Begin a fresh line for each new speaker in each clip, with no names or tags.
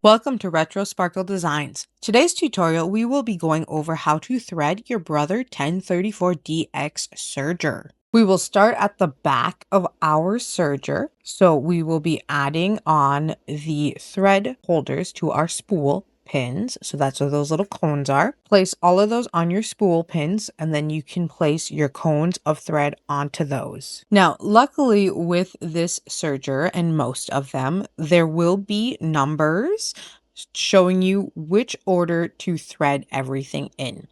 Welcome to Retro Sparkle Designs. Today's tutorial, we will be going over how to thread your Brother 1034DX serger. We will start at the back of our serger. So we will be adding on the thread holders to our spool pins. So that's where those little cones are. Place all of those on your spool pins, and then you can place your cones of thread onto those. Now, luckily with this serger and most of them, there will be numbers showing you which order to thread everything in.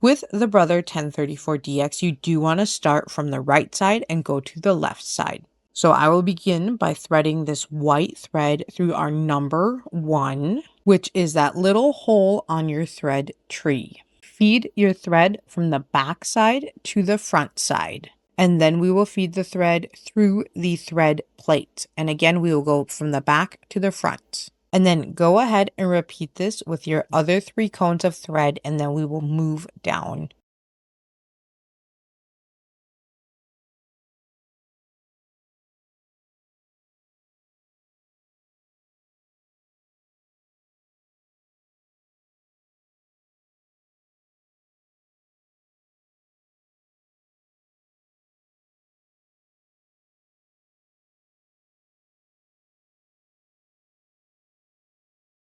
With the Brother 1034DX, you do want to start from the right side and go to the left side. So I will begin by threading this white thread through our number 1, which is that little hole on your thread tree. Feed your thread from the back side to the front side. And then we will feed the thread through the thread plate. And again, we will go from the back to the front. And then go ahead and repeat this with your other 3 cones of thread, and then we will move down.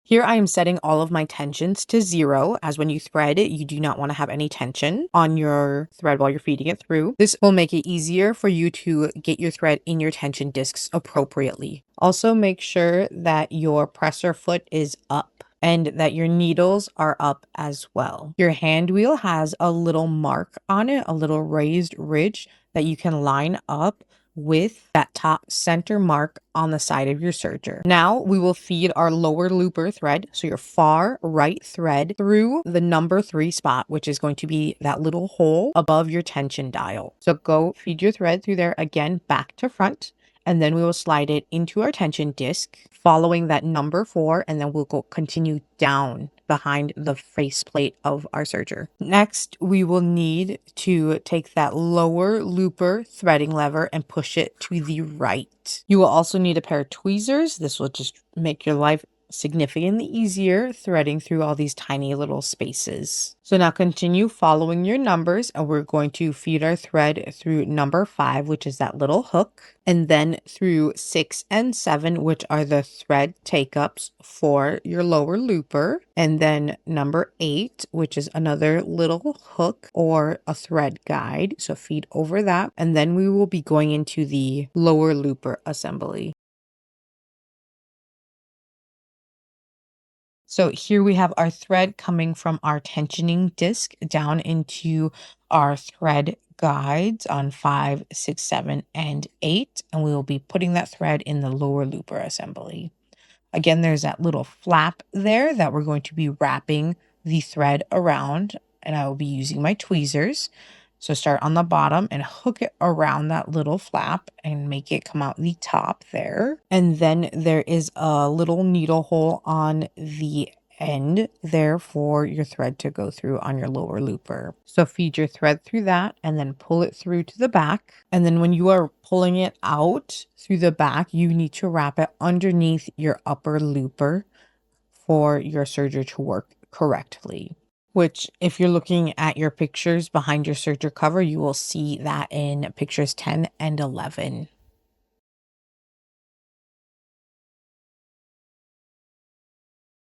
Here I am setting all of my tensions to 0, as when you thread it, you do not want to have any tension on your thread while you're feeding it through. This will make it easier for you to get your thread in your tension discs appropriately. Also make sure that your presser foot is up and that your needles are up as well. Your hand wheel has a little mark on it, a little raised ridge that you can line up with that top center mark on the side of your serger. Now we will feed our lower looper thread, so your far right thread, through the number 3 spot, which is going to be that little hole above your tension dial. So go feed your thread through there again, back to front, and then we will slide it into our tension disc following that number 4, and then we'll go continue down behind the faceplate of our serger. Next, we will need to take that lower looper threading lever and push it to the right. You will also need a pair of tweezers. This will just make your life significantly easier threading through all these tiny little spaces. So now continue following your numbers, and we're going to feed our thread through number 5, which is that little hook, and then through 6 and 7, which are the thread take-ups for your lower looper, and then number 8, which is another little hook or a thread guide. So feed over that, and then we will be going into the lower looper assembly. So here we have our thread coming from our tensioning disc down into our thread guides on 5, 6, 7, and 8. And we will be putting that thread in the lower looper assembly. Again, there's that little flap there that we're going to be wrapping the thread around, and I will be using my tweezers. So start on the bottom and hook it around that little flap and make it come out the top there. And then there is a little needle hole on the end there for your thread to go through on your lower looper. So feed your thread through that and then pull it through to the back. And then when you are pulling it out through the back, you need to wrap it underneath your upper looper for your serger to work correctly. Which, if you're looking at your pictures behind your serger cover, you will see that in pictures 10 and 11.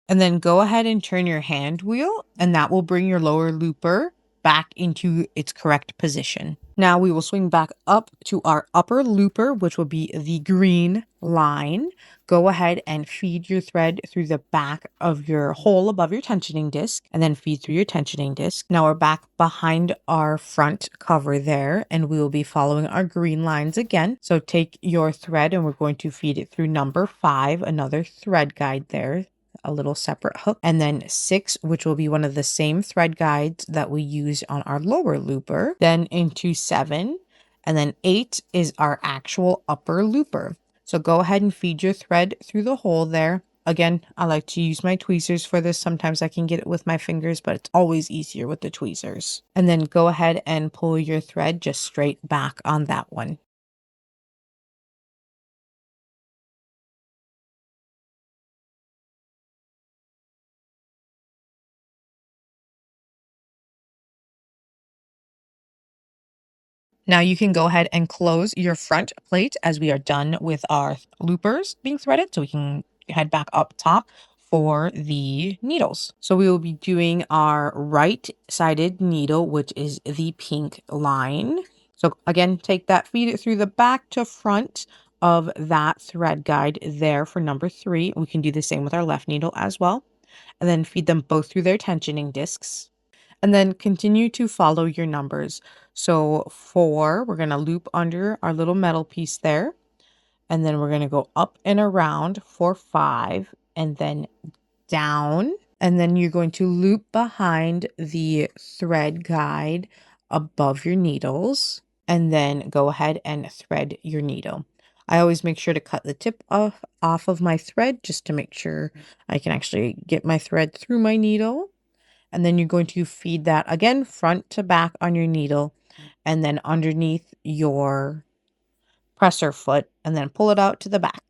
And then go ahead and turn your hand wheel, and that will bring your lower looper back into its correct position. Now we will swing back up to our upper looper, which will be the green line. Go ahead and feed your thread through the back of your hole above your tensioning disc, and then feed through your tensioning disc. Now we're back behind our front cover there, and we will be following our green lines again. So take your thread, and we're going to feed it through number 5, another thread guide there, a little separate hook, and then 6, which will be one of the same thread guides that we use on our lower looper, then into 7, and then 8 is our actual upper looper. So go ahead and feed your thread through the hole there. Again, I like to use my tweezers for this. Sometimes I can get it with my fingers, but it's always easier with the tweezers. And then go ahead and pull your thread just straight back on that one. Now you can go ahead and close your front plate as we are done with our loopers being threaded. So we can head back up top for the needles. So we will be doing our right-sided needle, which is the pink line. So again, take that, feed it through the back to front of that thread guide there for number 3. We can do the same with our left needle as well. And then feed them both through their tensioning discs. And then continue to follow your numbers. So 4, we're going to loop under our little metal piece there. And then we're going to go up and around for 5 and then down. And then you're going to loop behind the thread guide above your needles. And then go ahead and thread your needle. I always make sure to cut the tip off of my thread just to make sure I can actually get my thread through my needle. And then you're going to feed that again front to back on your needle and then underneath your presser foot and then pull it out to the back.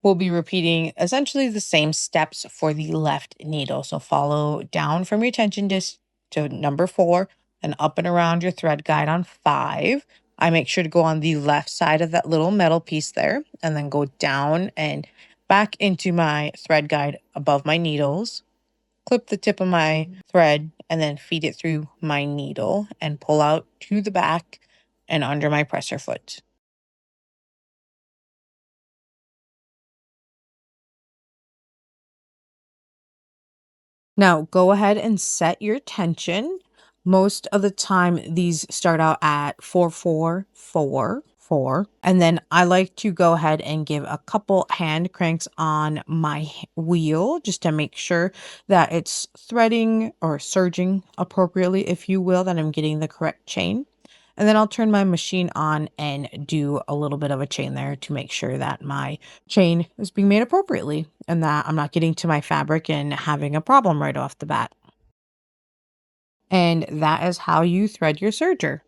We'll be repeating essentially the same steps for the left needle. So follow down from your tension disc to number 4 and up and around your thread guide on 5. I make sure to go on the left side of that little metal piece there and then go down and back into my thread guide above my needles. Clip the tip of my thread and then feed it through my needle and pull out to the back and under my presser foot. Now go ahead and set your tension. Most of the time, these start out at 4, 4, 4, 4. And then I like to go ahead and give a couple hand cranks on my wheel just to make sure that it's threading or serging appropriately, if you will, that I'm getting the correct chain. And then I'll turn my machine on and do a little bit of a chain there to make sure that my chain is being made appropriately and that I'm not getting to my fabric and having a problem right off the bat. And that is how you thread your serger.